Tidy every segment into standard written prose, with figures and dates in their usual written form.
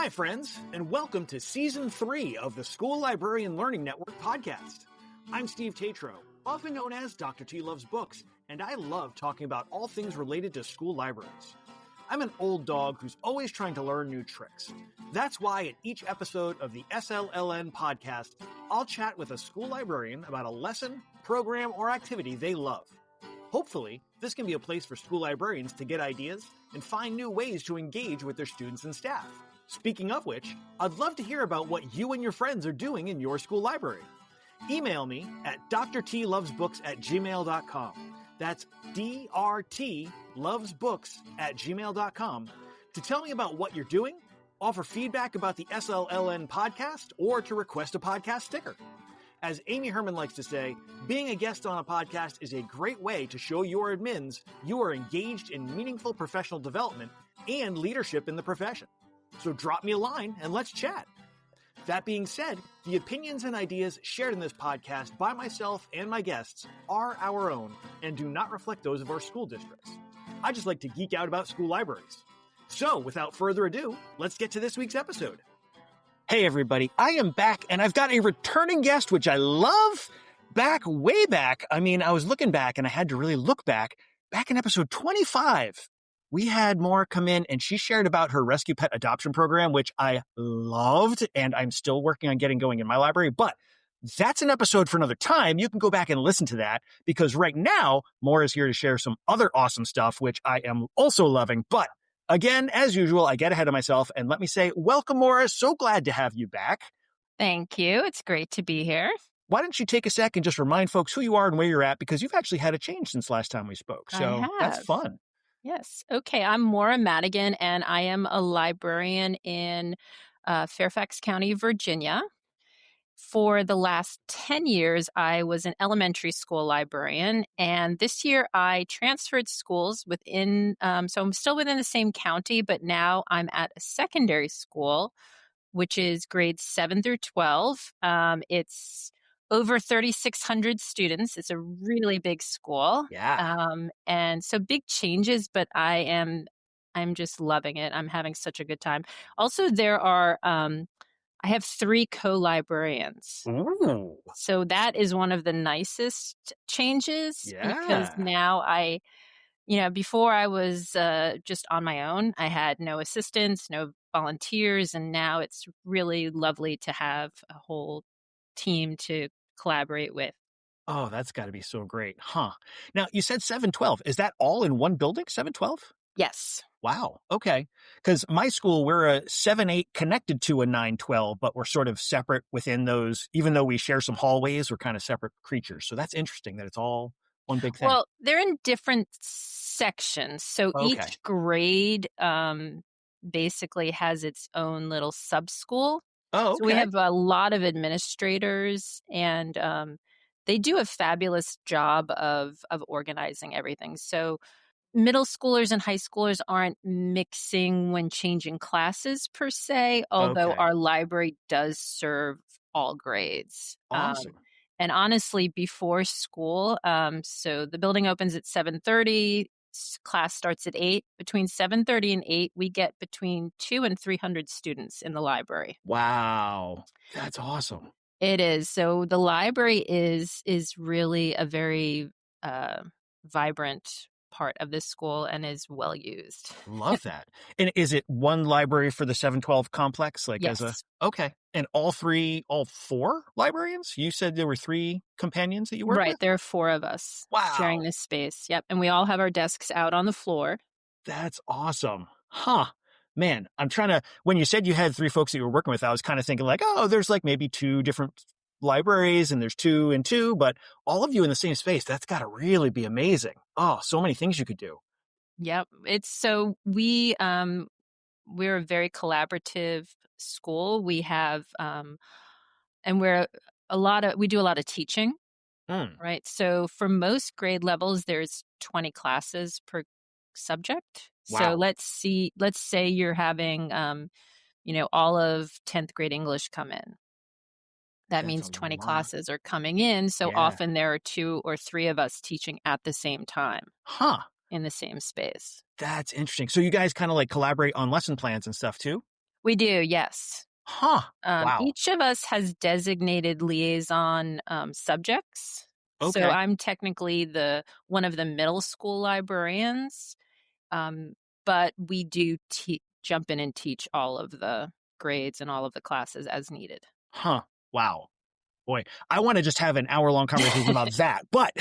Hi, friends, and welcome to Season 3 of the School Librarian Learning Network podcast. I'm Steve Tatro, often known as Dr. T Loves Books, and I love talking about all things related to school libraries. I'm an old dog who's always trying to learn new tricks. That's why in each episode of the SLLN Podcast, I'll chat with a school librarian about a lesson, program, or activity they love. Hopefully, this can be a place for school librarians to get ideas and find new ways to engage with their students and staff. Speaking of which, I'd love to hear about what you and your friends are doing in your school library. Email me at drtlovesbooks@gmail.com. That's drtlovesbooks@gmail.com to tell me about what you're doing, offer feedback about the SLLN podcast, or to request a podcast sticker. As Amy Herman likes to say, being a guest on a podcast is a great way to show your admins you are engaged in meaningful professional development and leadership in the profession. So drop me a line and let's chat. That being said, the opinions and ideas shared in this podcast by myself and my guests are our own and do not reflect those of our school districts. I just like to geek out about school libraries. So without further ado, let's get to this week's episode. Hey everybody, I am back and I've got a returning guest, which I love. Way back. I was looking back and I had to really look back in episode 25. We had Maura come in and she shared about her rescue pet adoption program, which I loved and I'm still working on getting going in my library. But that's an episode for another time. You can go back and listen to that because right now, Maura is here to share some other awesome stuff, which I am also loving. But again, as usual, I get ahead of myself and let me say, welcome, Maura. So glad to have you back. Thank you. It's great to be here. Why don't you take a sec and just remind folks who you are and where you're at, because you've actually had a change since last time we spoke. So that's fun. Yes. Okay. I'm Maura Madigan, and I am a librarian in Fairfax County, Virginia. For the last 10 years, I was an elementary school librarian, and this year I transferred schools within, so I'm still within the same county, but now I'm at a secondary school, which is grades 7 through 12. It's over 3,600 students. It's a really big school. Yeah. And so big changes, but I'm just loving it. I'm having such a good time. Also, there are, I have 3 co-librarians. Ooh. So that is one of the nicest changes because now before I was just on my own. I had no assistants, no volunteers, and now it's really lovely to have a whole team to collaborate with. Oh, that's got to be so great. Huh. Now, you said 712. Is that all in one building, 712? Yes. Wow. Okay. Because my school, we're a 7-8 connected to a 912, but we're sort of separate within those. Even though we share some hallways, we're kind of separate creatures. So that's interesting that it's all one big thing. Well, they're in different sections. So each grade basically has its own little sub-school. Oh, okay. So we have a lot of administrators, and they do a fabulous job of organizing everything. So middle schoolers and high schoolers aren't mixing when changing classes per se, although our library does serve all grades. Awesome. And honestly, before school, so the building opens at 7:30. Class starts at 8. Between 7:30 and 8, we get between 200 and 300 students in the library. Wow. That's awesome. It is. So the library is really a very vibrant part of this school and is well used. Love that. And is it one library for the 712 complex? Yes. Okay. And all 4 librarians? You said there were 3 companions that you work with? Right. There are 4 of us sharing this space. Yep. And we all have our desks out on the floor. That's awesome. Huh. Man, I'm trying to, when you said you had 3 folks that you were working with, I was kind of thinking there's maybe 2 different libraries and there's 2 and 2, but all of you in the same space, that's got to really be amazing. Oh, so many things you could do. Yep. It's so we're a very collaborative school. We have, and we do a lot of teaching, right? So for most grade levels, there's 20 classes per subject. Wow. So let's say you're having, all of 10th grade English come in. That means 20 classes are coming in. So often there are 2 or 3 of us teaching at the same time. Huh. In the same space. That's interesting. So you guys kind of collaborate on lesson plans and stuff too? We do, yes. Huh. Wow. Each of us has designated liaison subjects. So Okay. I'm technically one of the middle school librarians, um, but we do jump in and teach all of the grades and all of the classes as needed. Huh. Wow. Boy, I want to just have an hour-long conversation about that, but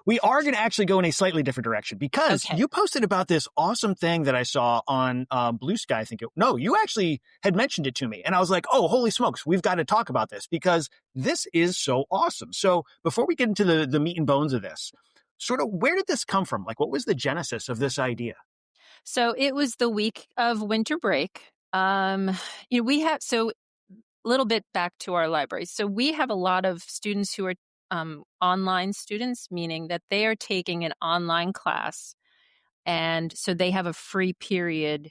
we are going to actually go in a slightly different direction because Okay. you posted about this awesome thing that I saw on Bluesky. I think you actually had mentioned it to me, and I was like, "Oh, holy smokes, we've got to talk about this because this is so awesome." So, before we get into the meat and bones of this, sort of where did this come from? Like, what was the genesis of this idea? So it was the week of winter break. We have a little bit back to our library. So we have a lot of students who are online students, meaning that they are taking an online class. And so they have a free period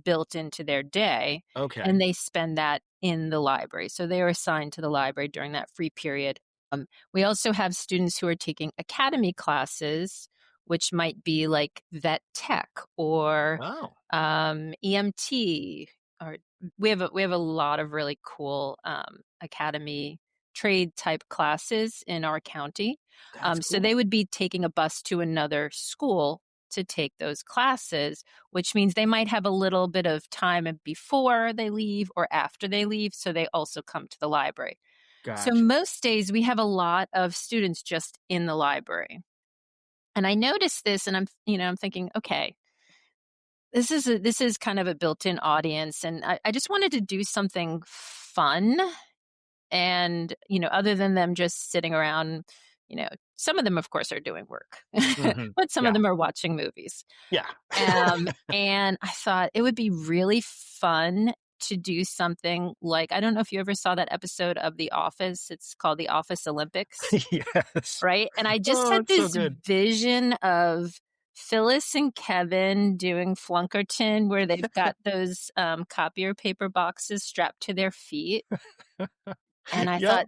built into their day, Okay. and they spend that in the library. So they are assigned to the library during that free period. We also have students who are taking academy classes, which might be like vet tech or Oh, EMT. Or we have a lot of really cool academy trade type classes in our county. that's So they cool. would be taking a bus to another school to take those classes, which means they might have a little bit of time before they leave or after they leave. So they also come to the library. So Gotcha. most days we have a lot of students just in the library. And I noticed this and I'm thinking, okay, this is kind of a built-in audience. And I just wanted to do something fun. And, other than them just sitting around, some of them, of course, are doing work, Hmm. but some of Yeah. them are watching movies. Yeah. And I thought it would be really fun to do something like, I don't know if you ever saw that episode of The Office. It's called The Office Olympics, Yes. right? And I just Oh, had it's so this good. vision of Phyllis and Kevin doing Flunkerton, where they've got those copier paper boxes strapped to their feet. And I Yep. thought,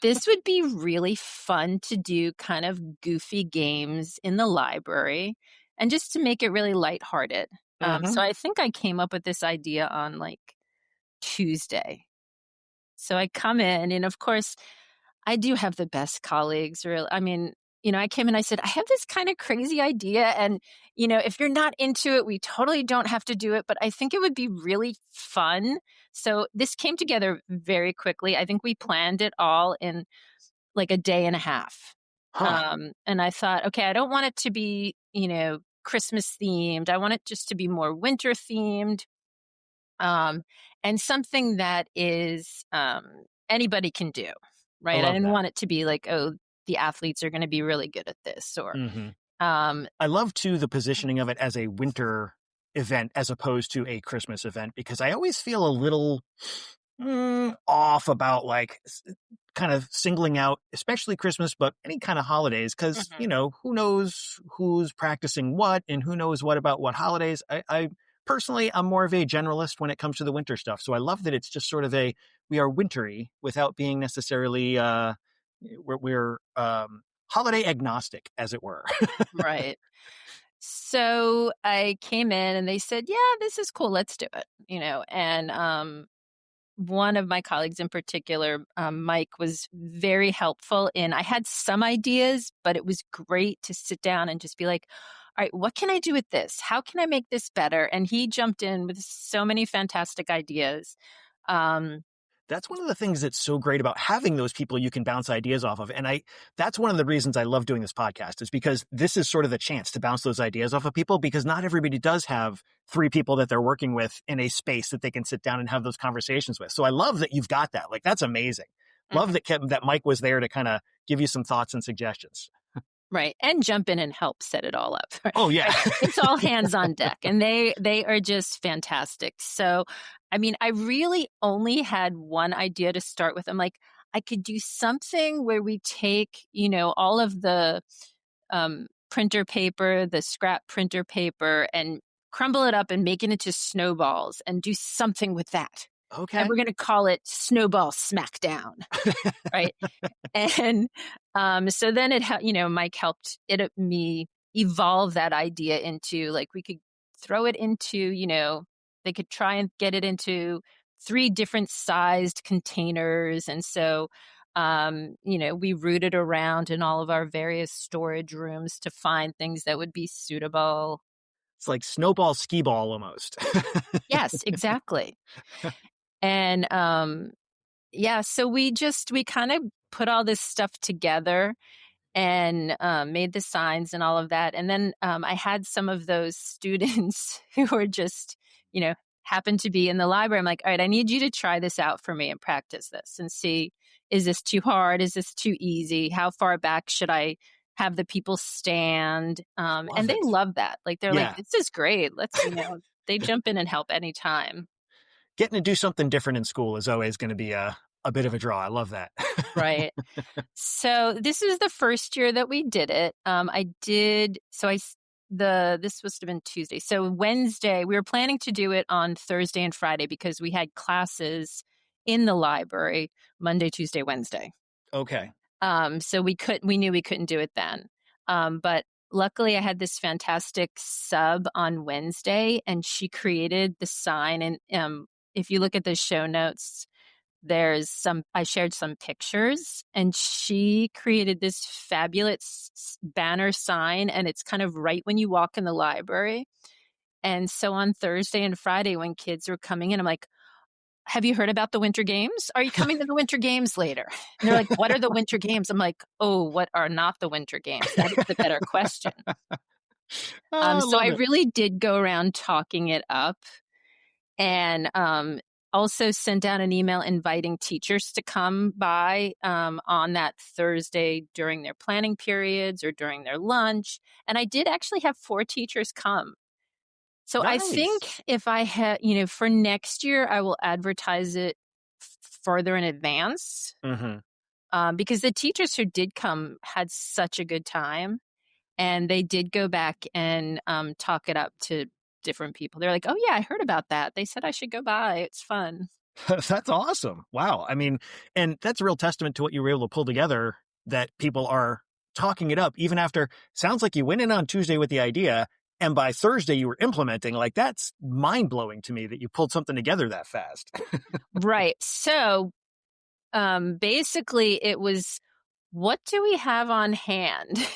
this would be really fun to do kind of goofy games in the library and just to make it really lighthearted. Hmm. So I think I came up with this idea on like Tuesday. So I come in, and of course, I do have the best colleagues. I mean, I came in, I said, I have this kind of crazy idea. And, if you're not into it, we totally don't have to do it. But I think it would be really fun. So this came together very quickly. I think we planned it all in like a day and a half. Huh. And I thought, okay, I don't want it to be, Christmas themed. I want it just to be more winter themed. And something that is anybody can do, I right? I love didn't that. want it to be like, oh, the athletes are going to be really good at this, or Hmm. um, I love too the positioning of it as a winter event as opposed to a Christmas event because I always feel a little off about like kind of singling out, especially Christmas, but any kind of holidays because mhm, who knows who's practicing what and who knows what about what holidays. I personally I'm more of a generalist when it comes to the winter stuff, so I love that it's just sort of we are wintry without being necessarily we're holiday agnostic, as it were. right. So I came in and they said, yeah, this is cool. Let's do it, and one of my colleagues in particular, Mike, was very helpful I had some ideas, but it was great to sit down and just be like, all right, what can I do with this? How can I make this better? And he jumped in with so many fantastic ideas. Um, That's one of the things that's so great about having those people you can bounce ideas off of. And that's one of the reasons I love doing this podcast is because this is sort of the chance to bounce those ideas off of people because not everybody does have three people that they're working with in a space that they can sit down and have those conversations with. So I love that you've got that. Like, that's amazing. Love mhm. that Mike was there to kind of give you some thoughts and suggestions. Right. And jump in and help set it all up. Oh, yeah. Right. It's all hands on deck, and they are just fantastic. So, I mean, I really only had one idea to start with. I'm like, I could do something where we take, all of the printer paper, the scrap printer paper, and crumble it up and make it into snowballs and do something with that. And Okay. we're going to call it Snowball Smackdown. Right. And so then Mike helped me evolve that idea into like we could throw it into, they could try and get it into 3 different sized containers. And so, we rooted around in all of our various storage rooms to find things that would be suitable. It's like snowball skee ball almost. Yes, exactly. And so we kind of put all this stuff together and made the signs and all of that. And then I had some of those students who were just, happened to be in the library. I'm like, all right, I need you to try this out for me and practice this and see, is this too hard? Is this too easy? How far back should I have the people stand? And they love that. Like, they're like, this is great. Let's, they jump in and help anytime. Getting to do something different in school is always going to be a bit of a draw. I love that. Right. So this is the first year that we did it. This must have been Tuesday. So Wednesday, we were planning to do it on Thursday and Friday because we had classes in the library Monday, Tuesday, Wednesday. Okay. So we knew we couldn't do it then. But luckily I had this fantastic sub on Wednesday, and she created the sign. And if you look at the show notes, I shared some pictures, and she created this fabulous banner sign, and it's kind of right when you walk in the library. And so on Thursday and Friday when kids were coming in, I'm like, have you heard about the Winter Games? Are you coming to the Winter Games later? And they're like, what are the Winter Games? I'm like, oh, what are not the Winter Games? That is the better question. So I really did go around talking it up, and also sent out an email inviting teachers to come by on that Thursday during their planning periods or during their lunch. And I did actually have 4 teachers come. So nice. I think if I had, for next year, I will advertise it further in advance. Mm-hmm. Because the teachers who did come had such a good time, and they did go back and talk it up to different people. They're like, oh yeah, I heard about that. They said I should go by. It's fun. That's awesome. Wow. I mean, and that's a real testament to what you were able to pull together, that people are talking it up even after. Sounds like you went in on Tuesday with the idea, and by Thursday you were implementing. Like, that's mind blowing to me that you pulled something together that fast. Right. So basically it was, what do we have on hand?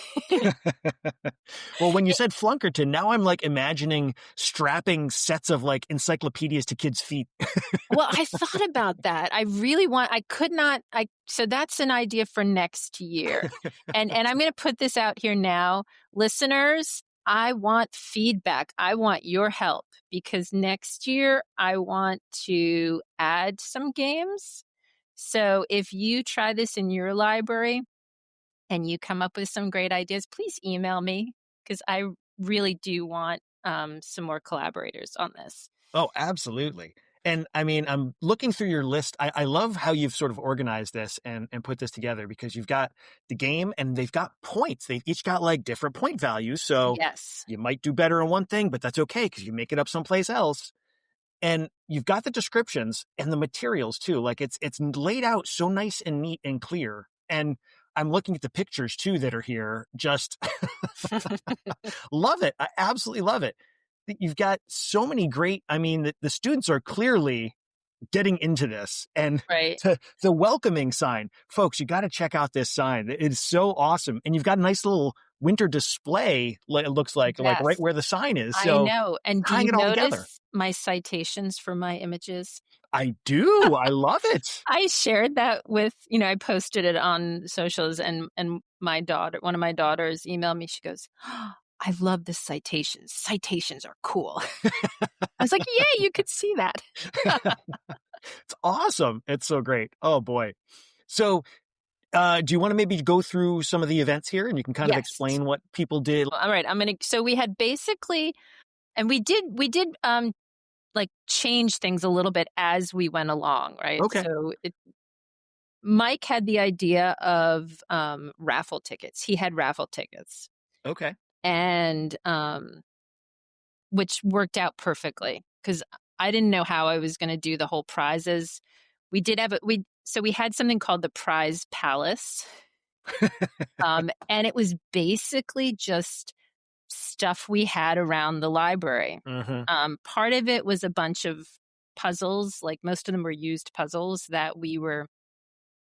Well, when you said Flunkerton, now I'm like imagining strapping sets of like encyclopedias to kids' feet. Well, I thought about that. So that's an idea for next year. And I'm going to put this out here now. Listeners, I want feedback. I want your help, because next year I want to add some games. So if you try this in your library and you come up with some great ideas, please email me, because I really do want some more collaborators on this. Oh, absolutely. And I mean, I'm looking through your list. I love how you've sort of organized this and put this together, because you've got the game and they've got points. They've each got like different point values. So yes, you might do better on one thing, but that's okay, because you make it up someplace else. And you've got the descriptions and the materials too. Like, it's laid out so nice and neat and clear. And I'm looking at the pictures too that are here. Just love it. I absolutely love it. You've got so many great, I mean, the students are clearly getting into this. And right. The welcoming sign, folks, you got to check out this sign. It is so awesome. And you've got a nice little winter display, it looks like, yes, like right where the sign is. So I know. And do you notice my citations for my images? I do. I love it. I shared that with, I posted it on socials, and my daughter, one of my daughters, emailed me. She goes, oh, I love the citations. Citations are cool. I was like, yeah, you could see that. It's awesome. It's so great. Oh boy. So do you want to maybe go through some of the events here, and you can kind of explain what people did? All right. So we had basically, and we did like change things a little bit as we went along, right? Okay. So Mike had the idea of raffle tickets. He had raffle tickets. Okay. And which worked out perfectly, because I didn't know how I was going to do the whole prizes. We did have so we had something called the Prize Palace. And it was basically just stuff we had around the library. Part of it was a bunch of puzzles, like most of them were used puzzles that we were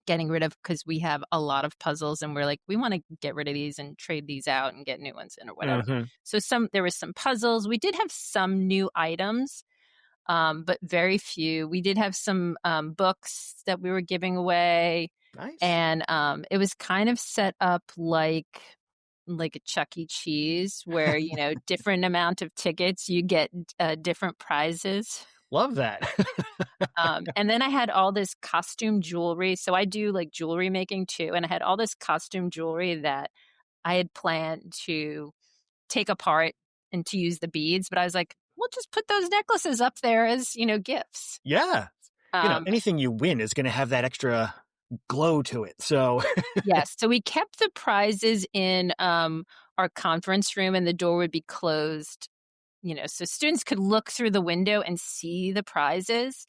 getting rid of because we have a lot of puzzles and we're like, we want to get rid of these and trade these out and get new ones in or whatever. So there was some puzzles. We did have some new items, but very few. We did have some books that we were giving away. Nice. And it was kind of set up like a Chuck E. Cheese where, different amount of tickets, you get different prizes. Love that. And then I had all this costume jewelry. So I do like jewelry making too. And I had all this costume jewelry that I had planned to take apart and to use the beads. But I was like, we'll just put those necklaces up there as, gifts. Yeah. Anything you win is going to have that extra glow to it. So yes. So we kept the prizes in our conference room and the door would be closed, so students could look through the window and see the prizes,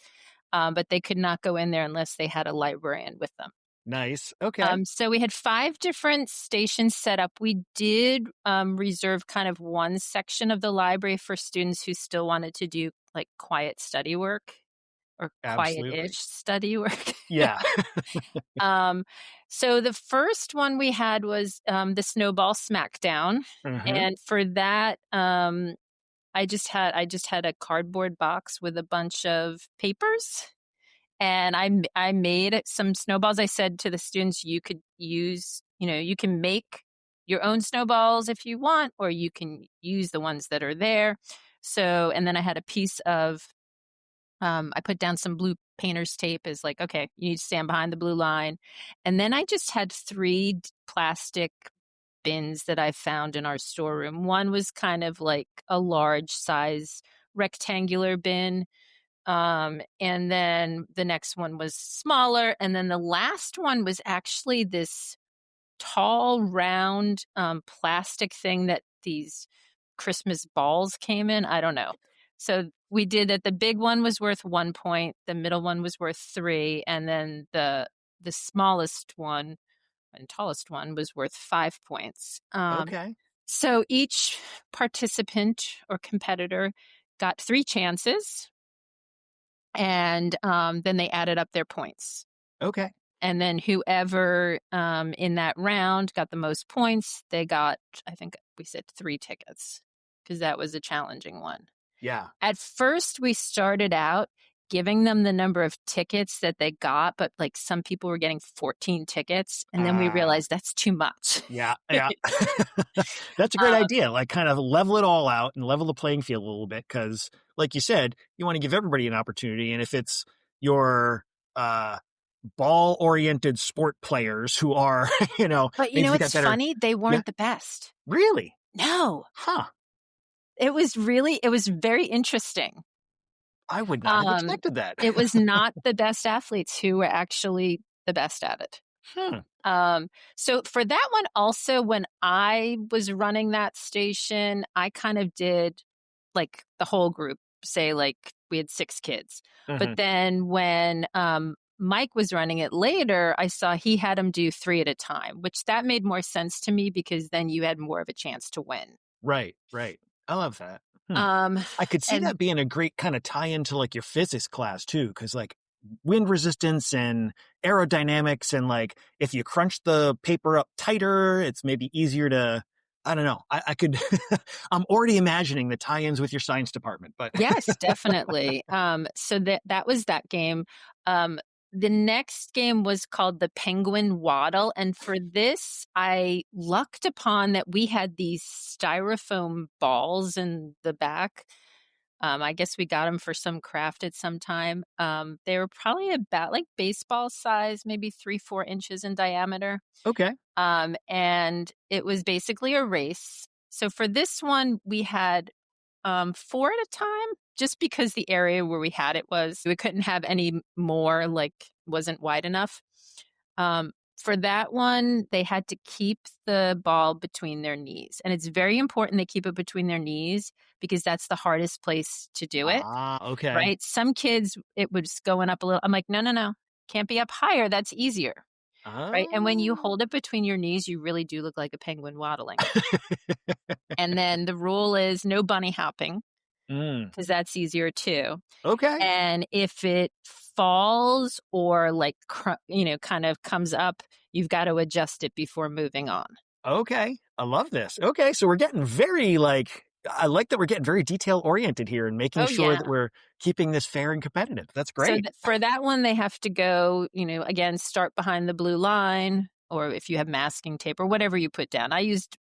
but they could not go in there unless they had a librarian with them. Nice. Okay. So we had 5 different stations set up. We did reserve kind of one section of the library for students who still wanted to do like quiet study work or quiet-ish study work. Yeah. So the first one we had was the Snowball Smackdown. And for that, I just had a cardboard box with a bunch of papers. And I made some snowballs. I said to the students, you could use, you can make your own snowballs if you want, or you can use the ones that are there. So, and then I had a piece of, I put down some blue painter's tape as like, okay, you need to stand behind the blue line. And then I just had 3 plastic bins that I found in our storeroom. One was kind of like a large size rectangular bin. And then the next one was smaller. And then the last one was actually this tall, round plastic thing that these Christmas balls came in. I don't know. So we did that. The big one was worth 1 point. The middle one was worth 3. And then the smallest one and tallest one was worth 5 points. Okay. So each participant or competitor got 3 chances. And then they added up their points. Okay. And then whoever in that round got the most points, they got, I think we said 3 tickets because that was a challenging one. Yeah. At first, we started out giving them the number of tickets that they got, but like some people were getting 14 tickets. And then we realized that's too much. Yeah. Yeah. That's a great idea. Like kind of level it all out and level the playing field a little bit. Cause like you said, you want to give everybody an opportunity. And if it's your ball oriented sport players who are, But it's funny? They weren't the best. Really? No. Huh. It was very interesting. I would not have expected that. It was not the best athletes who were actually the best at it. So for that one also, when I was running that station, I kind of did like the whole group, say like we had 6 kids. But then when Mike was running it later, I saw he had them do 3 at a time, which that made more sense to me because then you had more of a chance to win. Right. I love that. I could see that being a great kind of tie into like your physics class too, because like wind resistance and aerodynamics and like if you crunch the paper up tighter, it's maybe easier to, I don't know. I could, I'm already imagining the tie-ins with your science department, but yes, definitely. So that was that game. The next game was called the Penguin Waddle. And for this, I lucked upon that we had these styrofoam balls in the back. I guess we got them for some craft at some time. They were probably about like baseball size, maybe 3-4 inches in diameter. Okay. And it was basically a race. So for this one, we had 4 at a time, just because the area where we had it we couldn't have any more, like wasn't wide enough. For that one, they had to keep the ball between their knees. And it's very important they keep it between their knees because that's the hardest place to do it. Okay. Right? Some kids, it was going up a little. I'm like, no. Can't be up higher. That's easier. right? And when you Oh. hold it between your knees, you really do look like a penguin waddling. And then the rule is no bunny hopping, Mm. because that's easier too. Okay. And if it falls or like, kind of comes up, you've got to adjust it before moving on. Okay. I love this. Okay. So we're getting very I like that we're getting very detail oriented here and making Oh, sure yeah. that we're keeping this fair and competitive. That's So great. for that one, they have to go, again, start behind the blue line, or if you have masking tape or whatever you put down.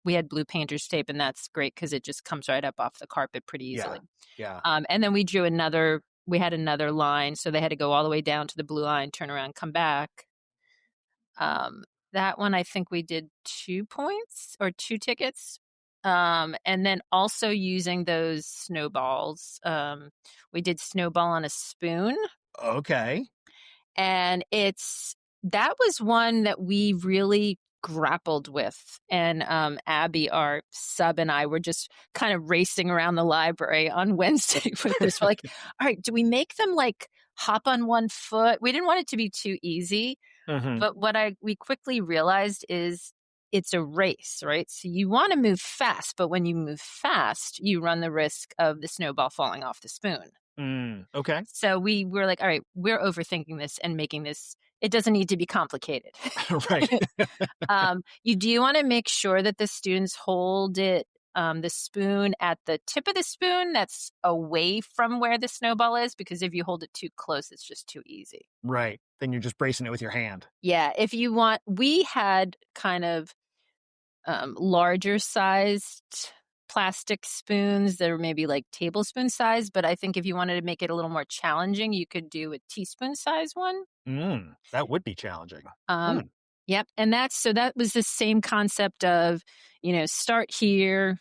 We had blue painter's tape, and that's great because it just comes right up off the carpet pretty easily. Yeah. And then we had another line. So they had to go all the way down to the blue line, turn around, come back. That one, I think we did 2 points or 2 tickets. And then also using those snowballs. We did snowball on a spoon. Okay. And that was one that we really grappled with. And Abby, our sub, and I were just kind of racing around the library on Wednesday with this. We're like, all right, do we make them like hop on one foot? We didn't want it to be too easy. Mm-hmm. But we quickly realized is it's a race, right? So you want to move fast, but when you move fast, you run the risk of the snowball falling off the spoon. Okay. So we were like, all right, we're overthinking this and making this, it doesn't need to be complicated. Right. You do want to make sure that the students hold it, the spoon at the tip of the spoon that's away from where the snowball is, because if you hold it too close, it's just too easy. Right. Then you're just bracing it with your hand. Yeah. We had kind of larger sized plastic spoons that are maybe like tablespoon size, but I think if you wanted to make it a little more challenging, you could do a teaspoon size one. That would be challenging. Yep. And that was the same concept of, start here.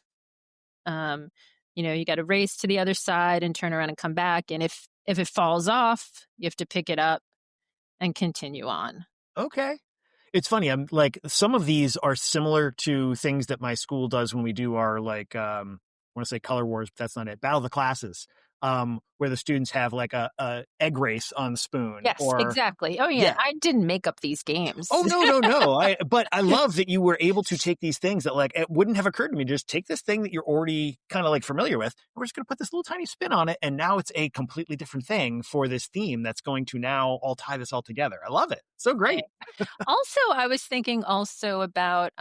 You got to race to the other side and turn around and come back. And if it falls off, you have to pick it up and continue on. Okay. It's funny. I'm like, some of these are similar to things that my school does when we do our I want to say color wars, but that's not it. Battle of the classes, where the students have like a egg race on the spoon. Yes, exactly. Oh yeah. I didn't make up these games. Oh no. But I love that you were able to take these things that like, it wouldn't have occurred to me. Just take this thing that you're already kind of like familiar with. We're just going to put this little tiny spin on it. And now it's a completely different thing for this theme that's going to now all tie this all together. I love it. So great. Also, I was thinking also about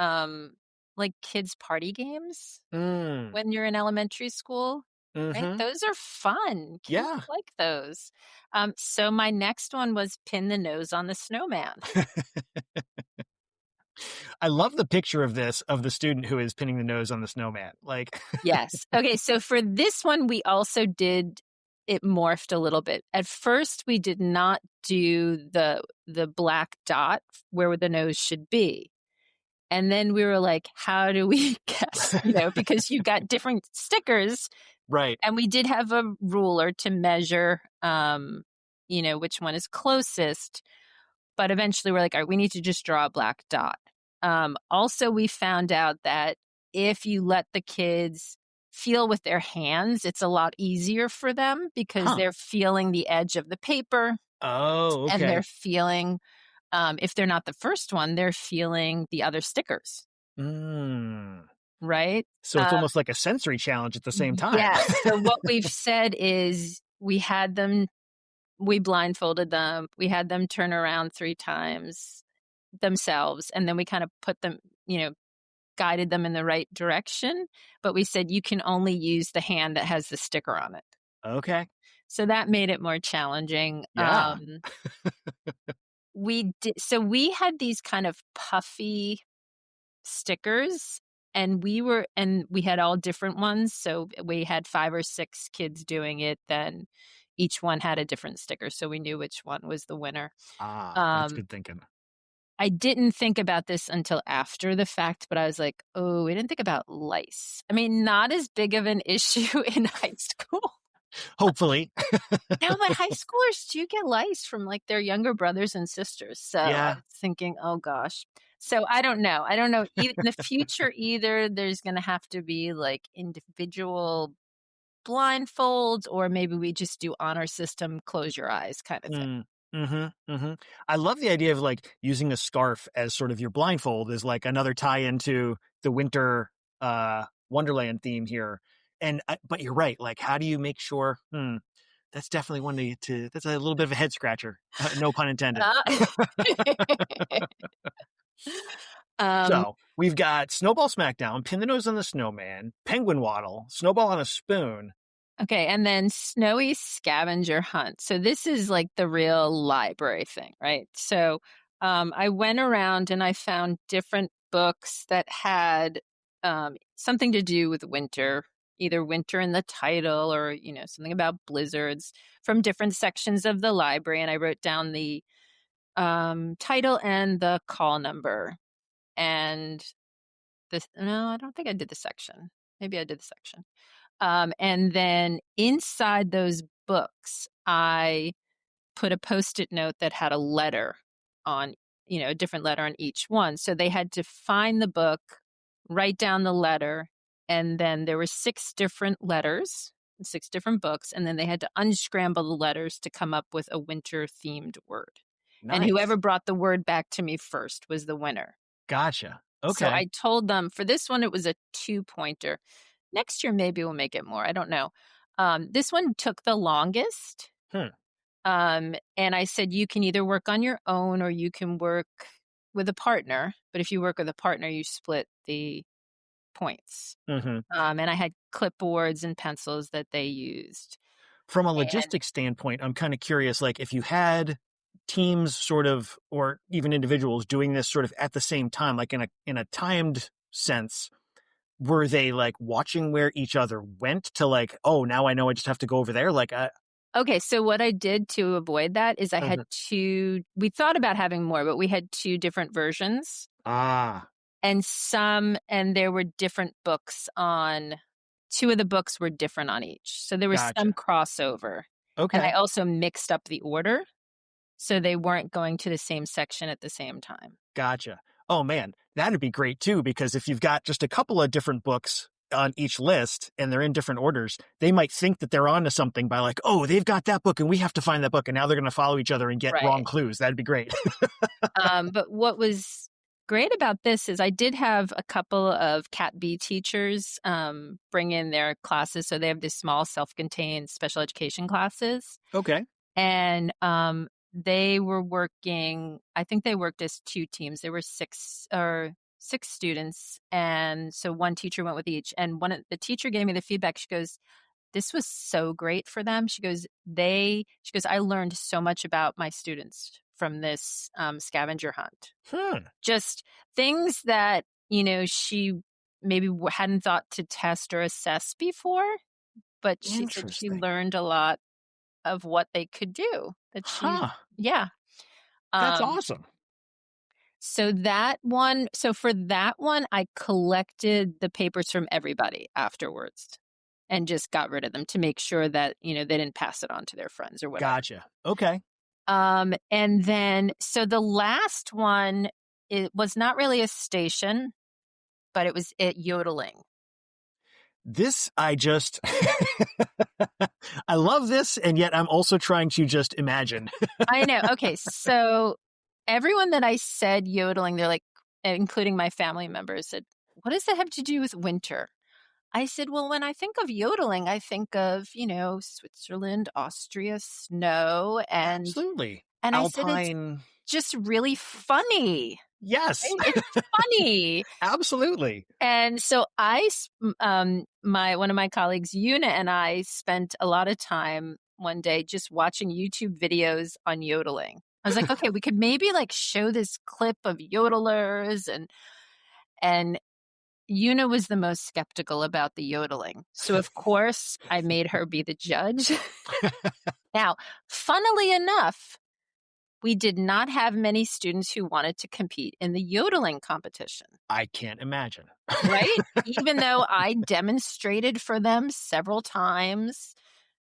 like kids' party games when you're in elementary school. Right? Those are fun. Kids like those. So my next one was pin the nose on the snowman. I love the picture of the student who is pinning the nose on the snowman. Like, yes. Okay. So for this one, we also did, it morphed a little bit. At first, we did not do the black dot where the nose should be. And then we were like, how do we guess? Because you got different stickers. Right. And we did have a ruler to measure, which one is closest. But eventually we're like, all right, we need to just draw a black dot. Also, we found out that if you let the kids feel with their hands, it's a lot easier for them because they're feeling the edge of the paper. Oh, okay. And they're feeling, if they're not the first one, they're feeling the other stickers. Right? So it's almost like a sensory challenge at the same time. Yeah. So what we've said is we blindfolded them. We had them turn around 3 times themselves. And then we kind of put them, guided them in the right direction. But we said you can only use the hand that has the sticker on it. Okay. So that made it more challenging. Yeah. We had these kind of puffy stickers. And we had all different ones. So we had 5 or 6 kids doing it. Then each one had a different sticker. So we knew which one was the winner. That's good thinking. I didn't think about this until after the fact, but I was like, oh, we didn't think about lice. I mean, not as big of an issue in high school. Hopefully. No, but high schoolers do get lice from like their younger brothers and sisters. So I was thinking, oh gosh. So I don't know. In the future, either there's going to have to be like individual blindfolds, or maybe we just do honor system, close your eyes kind of thing. Mm-hmm. Mm-hmm. I love the idea of like using a scarf as sort of your blindfold is like another tie into the winter Wonderland theme here. And but you're right. Like, how do you make sure? That's definitely one to. That's a little bit of a head scratcher. No pun intended. Um, So we've got Snowball Smackdown, Pin the Nose on the Snowman, Penguin Waddle, Snowball on a Spoon. okay, and then Snowy Scavenger Hunt. So this is like the real library thing, right? So I went around and I found different books that had something to do with winter, either winter in the title or, something about blizzards from different sections of the library. And I wrote down the title and the call number. And no, I don't think I did the section. Maybe I did the section. And then inside those books, I put a Post-it note that had a letter on, a different letter on each one. So they had to find the book, write down the letter, and then there were 6 different letters, 6 different books, and then they had to unscramble the letters to come up with a winter-themed word. Nice. And whoever brought the word back to me first was the winner. Gotcha. Okay. So I told them for this one, it was a 2-pointer. Next year, maybe we'll make it more. I don't know. This one took the longest. And I said, you can either work on your own or you can work with a partner. But if you work with a partner, you split the points. Mm-hmm. And I had clipboards and pencils that they used. From a logistics standpoint, I'm kind of curious, like if you had teams sort of, or even individuals doing this sort of at the same time, like in a timed sense, were they like watching where each other went to like, oh, now I know I just have to go over there? Like, okay, so what I did to avoid that is I had we thought about having more, but we had 2 different versions. And there were different books on, 2 of the books were different on each. So there was some crossover. Okay. And I also mixed up the order. So they weren't going to the same section at the same time. Gotcha. Oh man, that'd be great too, because if you've got just a couple of different books on each list and they're in different orders, they might think that they're onto something by like, oh, they've got that book and we have to find that book. And now they're going to follow each other and get wrong clues. That'd be great. But what was great about this is I did have a couple of Cat B teachers bring in their classes. So they have these small self-contained special education classes. Okay. And they were working, I think they worked as 2 teams. There were 6 students. And so one teacher went with each. And the teacher gave me the feedback. She goes, this was so great for them. She goes, I learned so much about my students from this scavenger hunt. Just things that, she maybe hadn't thought to test or assess before. But she said she learned a lot of what they could do. That's awesome. So for that one, I collected the papers from everybody afterwards and just got rid of them to make sure that, they didn't pass it on to their friends or whatever. Gotcha. Okay. And then, so the last one, it was not really a station, but it was yodeling. This, I love this, and yet I'm also trying to just imagine. I know. Okay, so everyone that I said yodeling, they're like, including my family members, said, what does that have to do with winter? I said, well, when I think of yodeling, I think of, Switzerland, Austria, snow, and absolutely. And Alpine. I said, it's just really funny. Yes. Right? It's funny. Absolutely. And so one of my colleagues, Una, and I spent a lot of time one day just watching YouTube videos on yodeling. I was like, okay, we could maybe like show this clip of yodelers, and Una was the most skeptical about the yodeling. So of course I made her be the judge. Now, funnily enough, we did not have many students who wanted to compete in the yodeling competition. I can't imagine. Right? Even though I demonstrated for them several times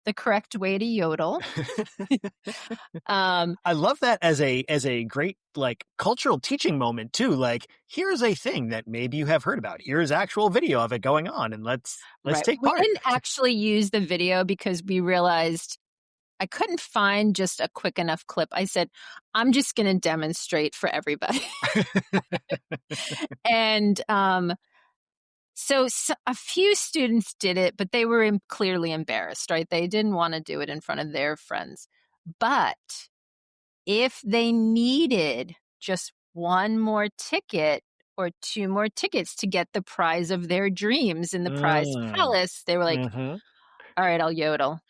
the correct way to yodel. I love that as a great like cultural teaching moment too. Like, here's a thing that maybe you have heard about. Here's actual video of it going on, and let's take part. We didn't actually use the video because we realized I couldn't find just a quick enough clip. I said, I'm just going to demonstrate for everybody. And so a few students did it, but they were clearly embarrassed, right? They didn't want to do it in front of their friends. But if they needed just one more ticket or two more tickets to get the prize of their dreams in the prize palace, they were like, all right, I'll yodel.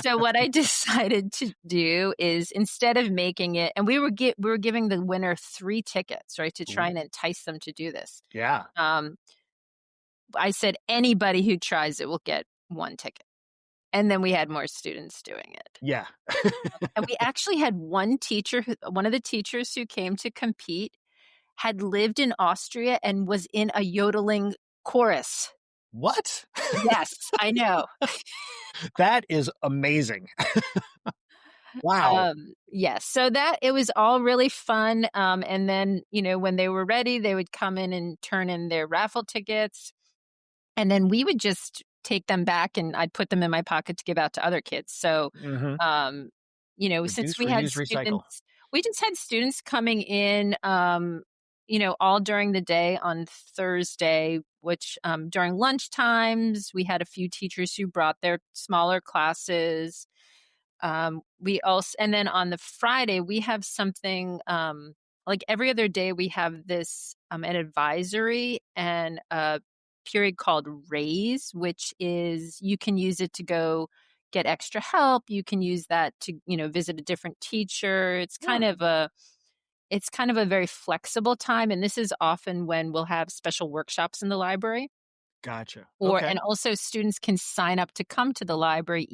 So what I decided to do is, instead of making it, and we were giving the winner 3 tickets, right, to try and entice them to do this. Yeah. I said, anybody who tries it will get 1 ticket. And then we had more students doing it. Yeah. And we actually had one of the teachers who came to compete had lived in Austria and was in a yodeling chorus. What? Yes, I know. That is amazing. Wow. Yes. So it was all really fun. And then, when they were ready, they would come in and turn in their raffle tickets. And then we would just take them back and I'd put them in my pocket to give out to other kids. So, since we had students, we just had students coming in, all during the day on Thursday, which during lunch times, we had a few teachers who brought their smaller classes. And then on the Friday, we have something, like every other day, we have this, an advisory and a period called Raise, which is, you can use it to go get extra help. You can use that to, visit a different teacher. It's kind of a very flexible time. And this is often when we'll have special workshops in the library. Gotcha. And also students can sign up to come to the library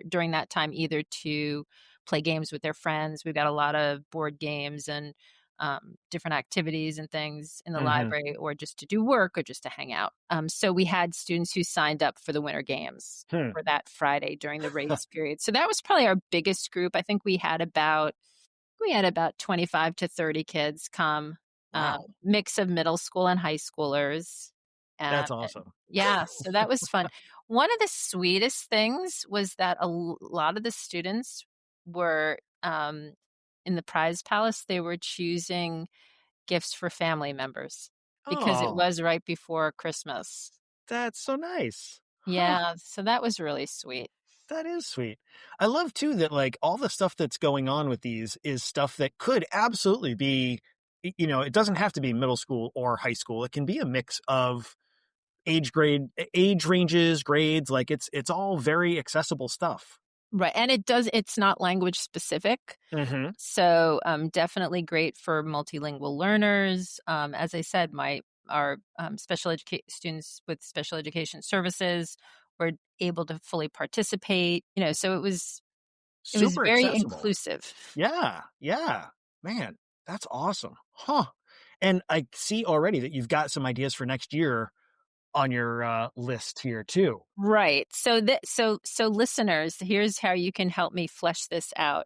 during that time, either to play games with their friends. We've got a lot of board games and different activities and things in the library, or just to do work or just to hang out. So we had students who signed up for the Winter Games for that Friday during the race period. So that was probably our biggest group. I think we had about 25 to 30 kids come, mix of middle school and high schoolers. That's awesome. Yeah, so that was fun. One of the sweetest things was that a lot of the students were in the prize palace. They were choosing gifts for family members because it was right before Christmas. That's so nice. Yeah, so that was really sweet. That is sweet. I love too that like all the stuff that's going on with these is stuff that could absolutely be, it doesn't have to be middle school or high school. It can be a mix of age ranges, grades. Like it's all very accessible stuff. Right. And it's not language specific. So definitely great for multilingual learners. As I said, our special students with special education services were able to fully participate, so it was very accessible. Inclusive. Yeah. Man, that's awesome. And I see already that you've got some ideas for next year on your list here too. Right. So listeners, here's how you can help me flesh this out.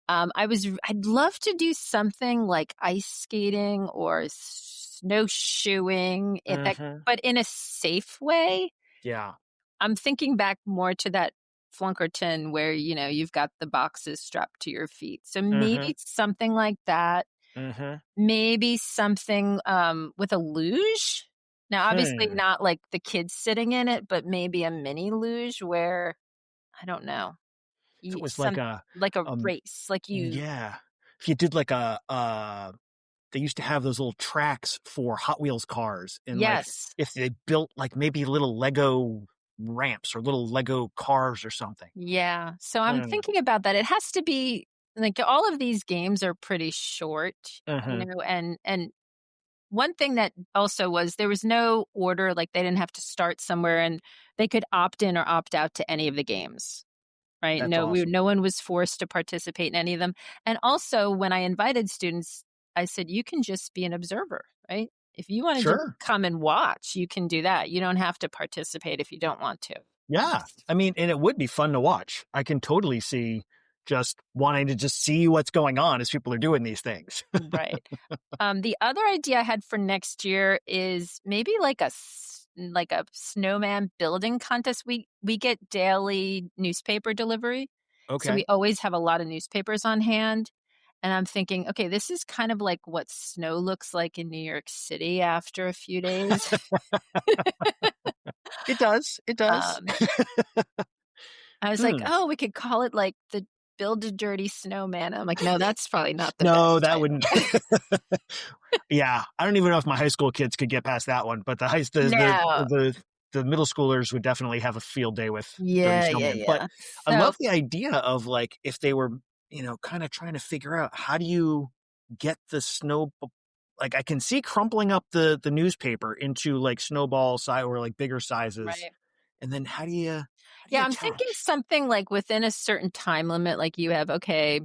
I'd love to do something like ice skating or snowshoeing, but in a safe way. Yeah. I'm thinking back more to that Flunkerton where, you've got the boxes strapped to your feet. So maybe something like that. Maybe something with a luge. Now, obviously not like the kids sitting in it, but maybe a mini luge where, I don't know. It was like a race, like you. Yeah. If you did like they used to have those little tracks for Hot Wheels cars. And yes. Like if they built like maybe little Lego ramps or little Lego cars or something. Yeah. So I'm thinking about that. It has to be like all of these games are pretty short, and one thing that also was there was no order, like they didn't have to start somewhere and they could opt in or opt out to any of the games. Right. That's awesome. No one was forced to participate in any of them. And also when I invited students, I said, you can just be an observer, right? If you wanted to come and watch, you can do that. You don't have to participate if you don't want to. Yeah. I mean, and it would be fun to watch. I can totally see just wanting to just see what's going on as people are doing these things. Right. The other idea I had for next year is maybe like a like a snowman building contest. We get daily newspaper delivery. So we Okay. always have a lot of newspapers on hand. And I'm thinking, okay, this is kind of like what snow looks like in New York City after a few days. It does. It does. Um, I was like, Hmm. oh, we could call it like the Build a Dirty Snowman. I'm like, no, that's probably not the No, best that wouldn't. title. Yeah, I don't even know if my high school kids could get past that one, but No. the middle schoolers would definitely have a field day with Dirty Yeah, yeah, Snowman. But yeah. I So, love the idea of like if they were, kind of trying to figure out how do you get the snow. Like I can see crumpling up the newspaper into like snowball size or like bigger sizes, right. and then how do you Yeah, I'm thinking attach? something like within a certain time limit, like you have, okay,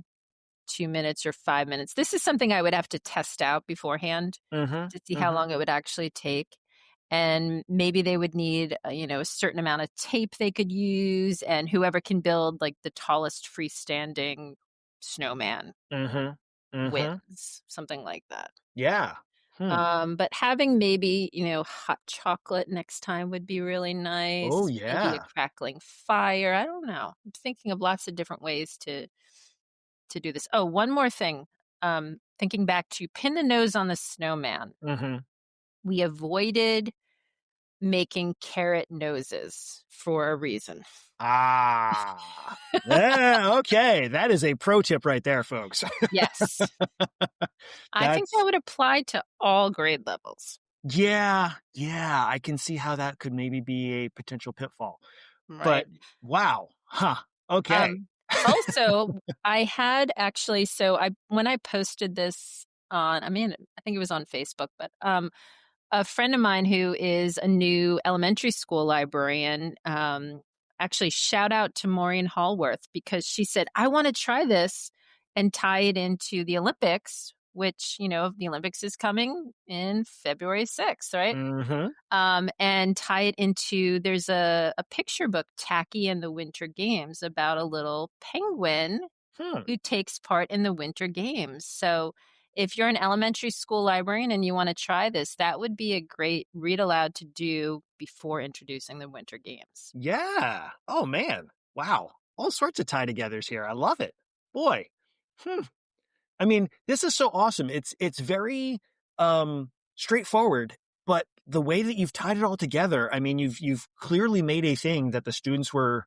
2 minutes or 5 minutes. This is something I would have to test out beforehand Mm-hmm. to see how Mm-hmm. long it would actually take. And maybe they would need, a certain amount of tape they could use, and whoever can build like the tallest freestanding snowman Mm-hmm. Mm-hmm. wins, something like that. Yeah. Hmm. But having maybe, hot chocolate next time would be really Oh nice. Maybe a yeah. crackling fire. I don't know. I'm thinking of lots of different ways to do this. Oh, one more thing. Thinking back to pin the nose on the snowman. Mm-hmm. We avoided making carrot noses for a reason. Ah. Yeah, okay. That is a pro tip right there, folks. Yes. I think that That's would apply to all grade levels. yeah, I can see how that could maybe be a potential pitfall. Right. But wow. Huh. Okay. Um, Also, I had actually, so when I posted this on, I think it was on Facebook, but a friend of mine who is a new elementary school librarian, actually shout out to Maureen Hallworth, because she said, I want to try this and tie it into the Olympics, which, the Olympics is coming in February 6th, right? Mm-hmm. And tie it into, there's a picture book, Tacky and the Winter Games, about a little penguin Hmm. who takes part in the Winter Games. So if you're an elementary school librarian and you want to try this, that would be a great read aloud to do before introducing the Winter Games. Yeah. Oh man. Wow. All sorts of tie togethers here. I love it. Boy. Hmm. I mean, this is so awesome. It's very straightforward, but the way that you've tied it all together, I mean, you've clearly made a thing that the students were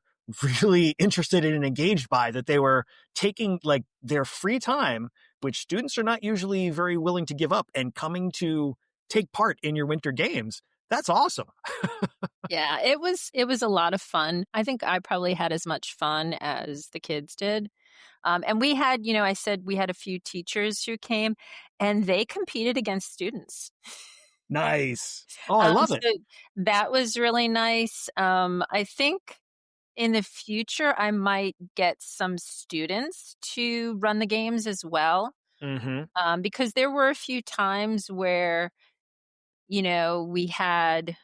really interested in and engaged by, that they were taking like their free time, which students are not usually very willing to give up, and coming to take part in your winter games. That's awesome. Yeah, it was a lot of fun. I think I probably had as much fun as the kids did. And we had, I said we had a few teachers who came, and they competed against students. Nice. Oh, I love it. So that was really nice. I think in the future, I might get some students to run the games as well. Mm-hmm. Because there were a few times where, we had,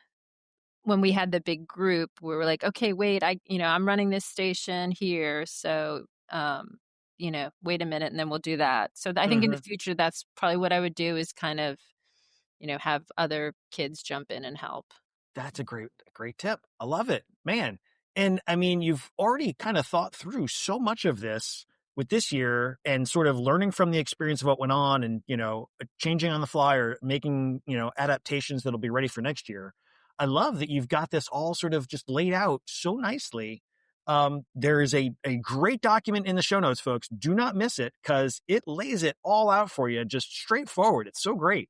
when we had the big group, we were like, okay, wait, I'm running this station here. So, wait a minute, and then we'll do that. So I think in the Mm-hmm. future, that's probably what I would do, is kind of, have other kids jump in and help. That's a great tip. I love it, man. And I mean, you've already kind of thought through so much of this with this year and sort of learning from the experience of what went on and, changing on the fly or making, adaptations that'll be ready for next year. I love that you've got this all sort of just laid out so nicely. There is a great document in the show notes, folks. Do not miss it because it lays it all out for you, just straightforward. It's so great.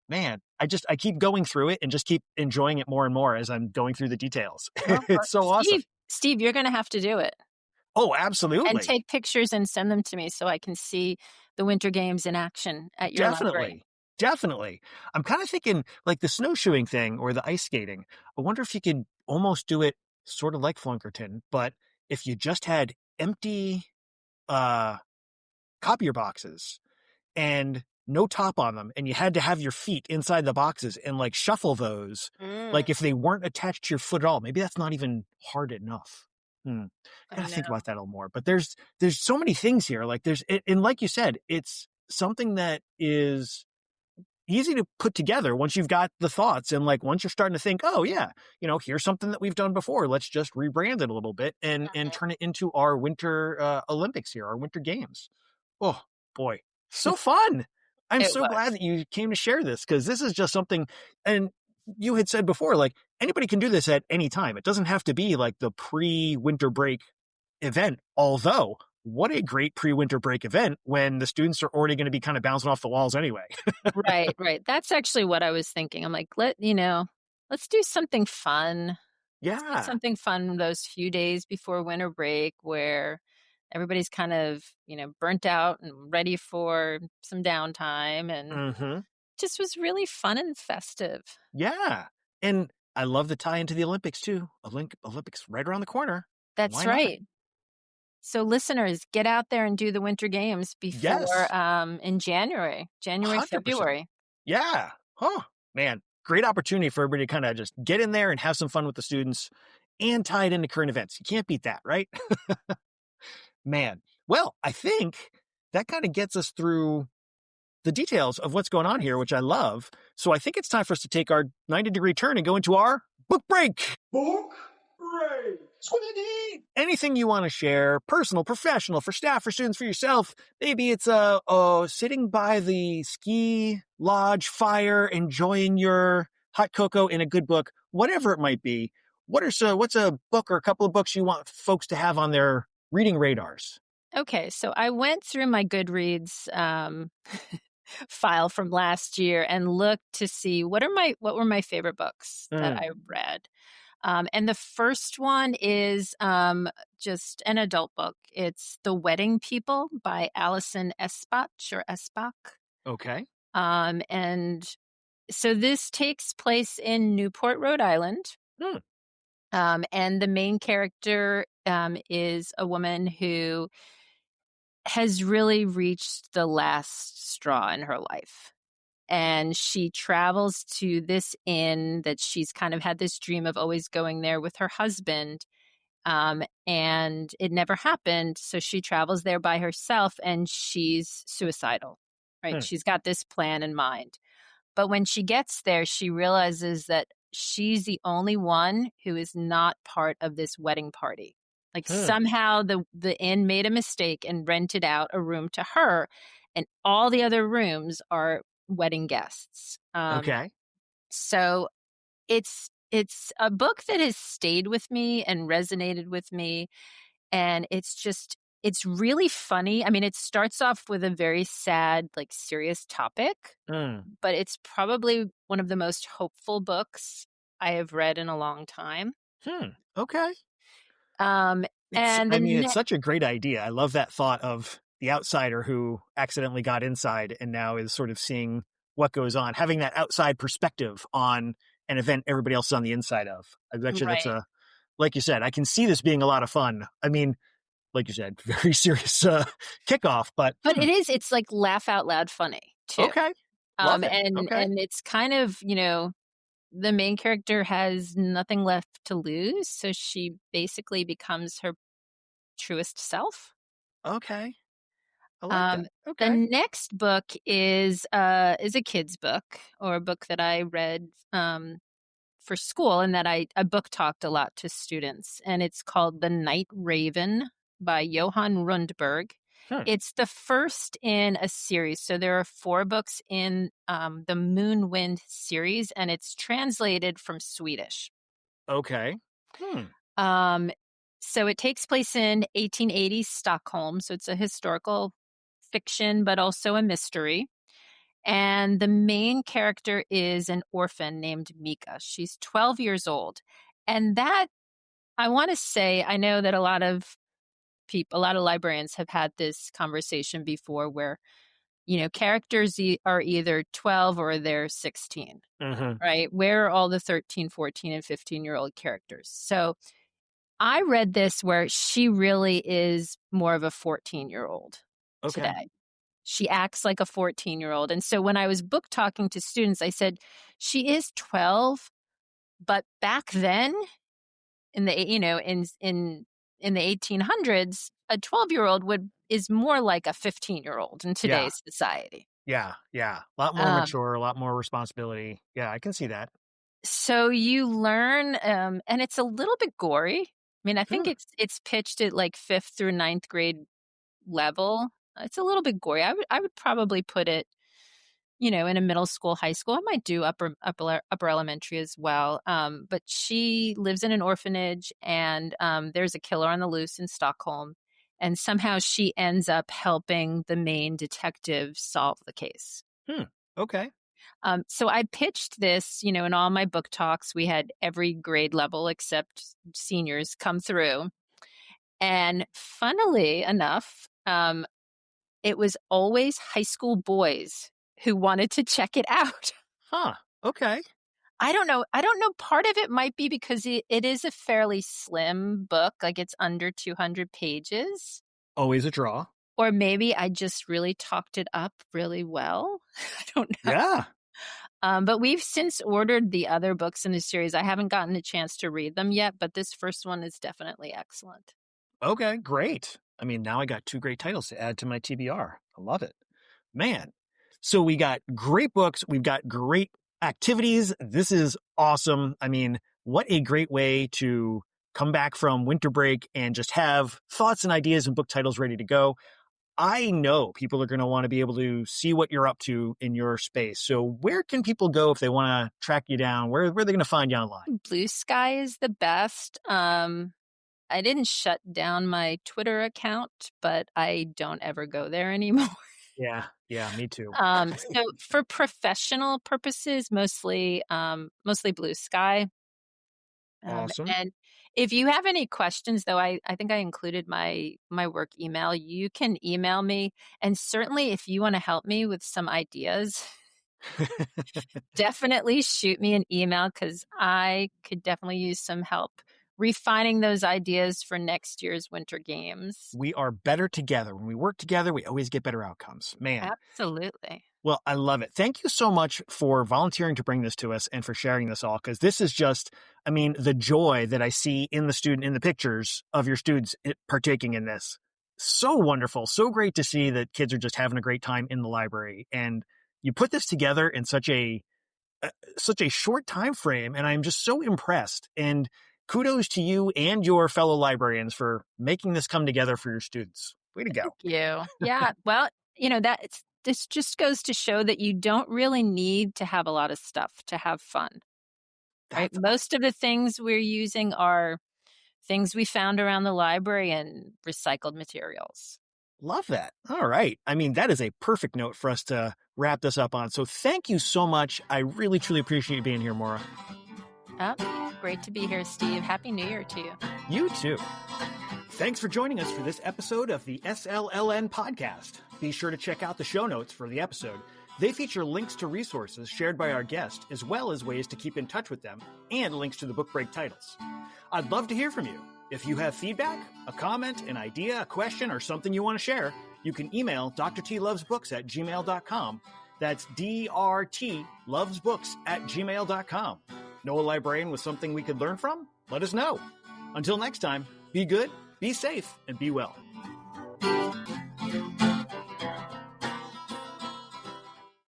Man, I keep going through it and just keep enjoying it more and more as I'm going through the details. Well, It's so awesome. Steve, you're going to have to do it Oh, and absolutely. take pictures and send them to me so I can see the Winter Games in action at your library. Definitely. I'm kind of thinking like the snowshoeing thing or the ice skating. I wonder if you could almost do it sort of like Flunkerton, but if you just had empty copier boxes and no top on them, and you had to have your feet inside the boxes and like shuffle those, Mm, like if they weren't attached to your foot at all. Maybe that's not even hard enough. I Gotta think know. about that a little more. But there's so many things here. Like and like you said, it's something that is easy to put together once you've got the thoughts. And like, once you're starting to think, oh yeah, here's something that we've done before. Let's just rebrand it a little bit and turn it into our winter Olympics here, our winter games. Oh boy, so fun. I'm It so was. glad that you came to share this, because this is just something, and you had said before, like, anybody can do this at any time. It doesn't have to be like the pre-winter break event, although what a great pre-winter break event when the students are already going to be kind of bouncing off the walls anyway. Right. That's actually what I was thinking. I'm like, let's do something fun. Let's do Yeah. something fun those few days before winter break where everybody's kind of, burnt out and ready for some downtime, and just was really fun and festive. Yeah. And I love the tie into the Olympics too. Olympics right around the corner. That's Why not? right. So listeners, get out there and do the winter games before in January, 100%. February. Yeah. Oh, man. Great opportunity for everybody to kind of just get in there and have some fun with the students and tie it into current events. You can't beat that, right? Man. Well, I think that kind of gets us through the details of what's going on here, which I love. So I think it's time for us to take our 90-degree turn and go into our book break. Book break. Squiddy. Anything you want to share, personal, professional, for staff, for students, for yourself. Maybe it's sitting by the ski lodge fire, enjoying your hot cocoa in a good book, whatever it might be. What's a book or a couple of books you want folks to have on their reading radars? Okay, so I went through my Goodreads file from last year and looked to see what were my favorite books that I read. And the first one is just an adult book. It's The Wedding People by Alison Espach. Okay. And so this takes place in Newport, Rhode Island. And the main character is a woman who has really reached the last straw in her life. And she travels to this inn that she's kind of had this dream of always going there with her husband. And it never happened. So she travels there by herself and she's suicidal, right? She's got this plan in mind. But when she gets there, she realizes that she's the only one who is not part of this wedding party. Like somehow the inn made a mistake and rented out a room to her, and all the other rooms are wedding guests. Okay. So it's a book that has stayed with me and resonated with me, and it's really funny. I mean, it starts off with a very sad, like serious topic, but it's probably one of the most hopeful books I have read in a long time. Okay. And it's such a great idea. I love that thought of the outsider who accidentally got inside and now is sort of seeing what goes on, having that outside perspective on an event everybody else is on the inside of. I bet you that's like you said, I can see this being a lot of fun. I mean, like you said, very serious kickoff, but it's like laugh out loud funny too. Okay. And it's kind of, the main character has nothing left to lose, so she basically becomes her truest self. Okay. I like that. Okay. The next book is a kid's book, or a book that I read for school and that I book talked a lot to students, and it's called The Night Raven by Johan Rundberg. It's the first in a series. So there are 4 books in the Moonwind series, and it's translated from Swedish. Okay. So it takes place in 1880s Stockholm. So it's a historical fiction, but also a mystery. And the main character is an orphan named Mika. She's 12 years old. And that, I want to say, I know that a lot of librarians have had this conversation before where, characters are either 12 or they're 16, right? Where are all the 13, 14, and 15-year-old characters? So I read this where she really is more of a 14-year-old today. She acts like a 14-year-old. And so when I was book talking to students, I said, she is 12, but back then in the, in the 1800s, a 12-year-old is more like a 15-year-old in today's society. Yeah. A lot more mature, a lot more responsibility. Yeah, I can see that. So you learn, and it's a little bit gory. I mean, I think Hmm. it's pitched at like 5th through 9th grade level. It's a little bit gory. I would probably put it, in a middle school, high school. I might do upper elementary as well. But she lives in an orphanage, and there's a killer on the loose in Stockholm, and somehow she ends up helping the main detective solve the case. Okay. So I pitched this, in all my book talks. We had every grade level except seniors come through. And funnily enough, it was always high school boys who wanted to check it out. Huh. Okay. I don't know. Part of it might be because it is a fairly slim book, like it's under 200 pages. Always a draw. Or maybe I just really talked it up really well. I don't know. Yeah. But we've since ordered the other books in the series. I haven't gotten a chance to read them yet, but this first one is definitely excellent. Okay, great. I mean, now I got 2 great titles to add to my TBR. I love it. Man. So we got great books. We've got great activities. This is awesome. I mean, what a great way to come back from winter break and just have thoughts and ideas and book titles ready to go. I know people are going to want to be able to see what you're up to in your space. So where can people go if they want to track you down? Where are they going to find you online? Bluesky is the best. I didn't shut down my Twitter account, but I don't ever go there anymore. Yeah, me too. So for professional purposes, mostly Bluesky. Awesome. And if you have any questions, though, I think I included my work email. You can email me. And certainly if you want to help me with some ideas, definitely shoot me an email because I could definitely use some help refining those ideas for next year's winter games. We are better together. When we work together, we always get better outcomes. Man. Absolutely. Well, I love it. Thank you so much for volunteering to bring this to us and for sharing this all, because this is just, I mean, the joy that I see in the pictures of your students partaking in this. So wonderful. So great to see that kids are just having a great time in the library. And you put this together in such a short time frame, and I'm just so impressed. And kudos to you and your fellow librarians for making this come together for your students. Way to go. Thank you. Yeah. Well, this just goes to show that you don't really need to have a lot of stuff to have fun. Right? Most of the things we're using are things we found around the library and recycled materials. Love that. All right. I mean, that is a perfect note for us to wrap this up on. So thank you so much. I really, truly appreciate you being here, Maura. Oh, great to be here, Steve. Happy New Year to you. You too. Thanks for joining us for this episode of the SLLN Podcast. Be sure to check out the show notes for the episode. They feature links to resources shared by our guest, as well as ways to keep in touch with them, and links to the book break titles. I'd love to hear from you. If you have feedback, a comment, an idea, a question, or something you want to share, you can email drtlovesbooks@gmail.com. That's drtlovesbooks@gmail.com. Know a librarian with something we could learn from? Let us know. Until next time, be good, be safe, and be well.